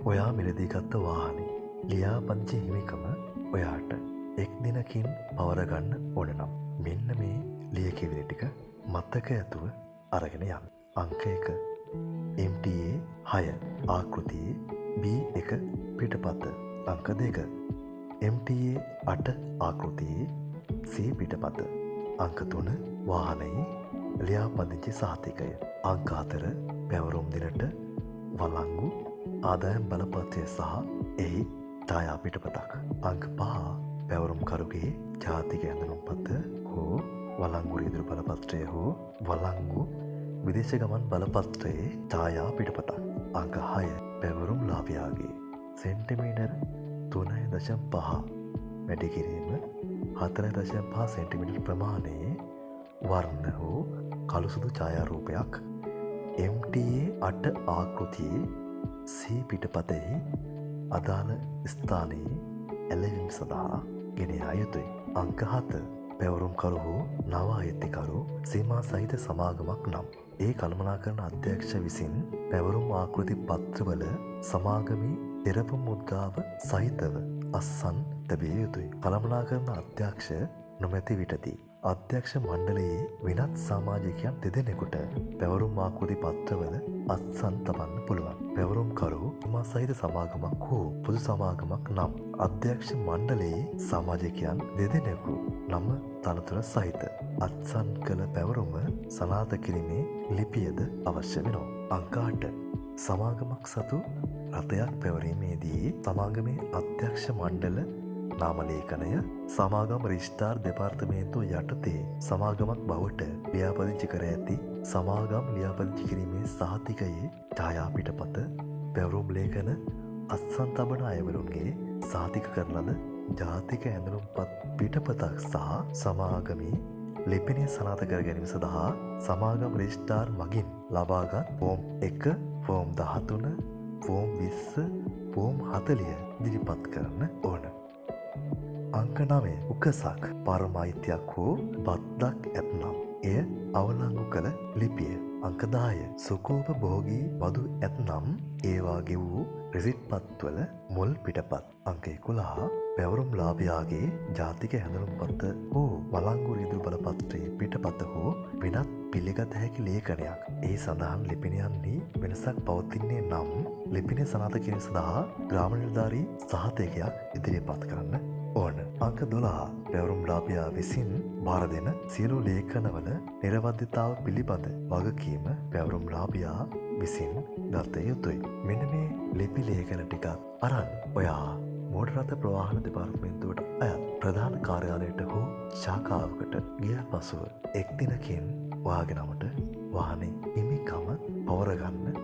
ඔයා මිලදී ගත්ත වාහනේ ලියාපදිංචි හිමිකම ඔයාට එක් දිනකින් පවරගන්න ඕන නම් මෙන්න මේ ලියකියවිලි ටික මතක ඇතුව අරගෙන යන්න. අංක 1 MTA 6 ආකෘතියේ B1 පිටපත. අංක 2 MTA 8 ආකෘතියේ C පිටපත. අංක 3 වාහනයේ ලියාපදිංචි සහතිකය. අංක 4 පැවරුම් දිනට වළංගු ආදායම් බලපත්‍රය සහ එහි ඡායා පිටපතක්. අංක 5 පැවරුම්කරුගේ ජාතික ඇඳුම්පත හෝ වළංගු රියදුරු බලපත්‍රය හෝ වළංගු විදේශ ගමන් බලපත්‍රයේ ඡායා පිටපතක්. අංක 6 පැවරුම්ලාභියාගේ සෙන්ටිමීටර් 3.5 වැඩි කිරීම 4.5 සෙන්ටිමීටර් ප්‍රමාණයේ වර්ණ හෝ කළු සුදු ඡායාරූපයක් MTA 8 ආකෘතියේ C පිටපතෙහි අදාළ ස්ථානයේ ඇලවීම සඳහා ගෙන යා යුතුයි. අංක 7 පැවරුම්කරු හෝ නව අයිතිකරු සීමා සහිත සමාගමක් නම් ඒ කළමනාකරන අධ්‍යක්ෂ විසින් පැවරුම් ආකෘති පත්‍රවල සමාගමේ තෙරපුම් මුද්‍රාව සහිතව අත්සන් තැබිය යුතුයි. කළමනාකරන අධ්‍යක්ෂ නොමැති විටදී අධ්‍යක්ෂ මණ්ඩලයේ වෙනත් සමාජිකයන් දෙදෙනෙකුට පැවරුම් ආකෘති පත්‍රවල අත්සන් තබන්න පුළුවන්. පැවරුම්කරු සීමා සහිත සමාගමක් හෝ පොදු සමාගමක් නම් අධ්‍යක්ෂ මණ්ඩලයේ සමාජිකයන් දෙදෙනෙකු නම තනතුර සහිත අත්සන් කළ පැවරුම සනාථ කිරීමේ ලිපියද අවශ්‍ය වෙනවා. අංක 8 සමාගමක් සතු රථයක් පැවරීමේදී සමාගමේ අධ්‍යක්ෂ මණ්ඩල නාමලේඛනය සමාගම රෙජිස්ට්‍රාර් දෙපාර්තමේන්තුව යටතේ සමාගමක් බවට ලියාපදිංචි කර ඇති සමාගම් ලියාපදිංචි කිරීමේ සහතිකයේ ඡායා පිටපත පැවරුම් ලේඛන අත්සන් තබන අයවලුන්ගේ සහතික කරන ලද ජාතික ඇඳුම්පත් පිටපතක් සහ සමාගමේ ලිපිනය සනාථ කර ගැනීම සඳහා සමාගම් රෙජිස්ට්‍රාර් මගින් ලබාගත් ෆෝම් 1 ෆෝම් 13 ෆෝම් 20 ෆෝම් 40 ඉදිරිපත් කරන්න ඕන. අංක 9 උකසක් පරමායිතියක් හෝ බද්දක් ඇත්නම් එය අවලංගු කළ ලිපිය. අංක 10 සුකෝපභෝගී බදු ඇත්නම් ඒවාගේ වූ රෙසිට් පත්වල මුල් පිටපත්. අංක 11 පැවරුම්ලාභියාගේ ජාතික හැඳුනුම්පත හෝ වළංගු රියදුරු බලපත්‍රයේ පිටපත හෝ වෙනත් පිළිගත හැකි ලේඛනයක් ඒ සඳහන් ලිපිනයන්හි වෙනසක් පවතින්නේ නම් ලිපිනය සනාථ කිරීම සඳහා ග්‍රාම නිලධාරී සහතිකයක් ඉදිරිපත් කරන්න ඕන. අංක 12 පැවරුම්ලාභියා විසින් බාර දෙන සියලු ලේඛනවල නිර්වද්‍යතාව පිළිබඳ වගකීම පැවරුම්ලාභියා විසින් ගත යුතුයි. මෙන්න මේ ලිපි ලේඛන ටිකක් අරන් ඔයා මෝටර් රථ ප්‍රවාහන දෙපාර්තමේන්තුවට අයත් ප්‍රධාන කාර්යාලයට හෝ ශාඛාවකට ගිය පසුව එක් දිනකින් ඔයාගේ නමට වාහනේ හිමිකම පවරගන්න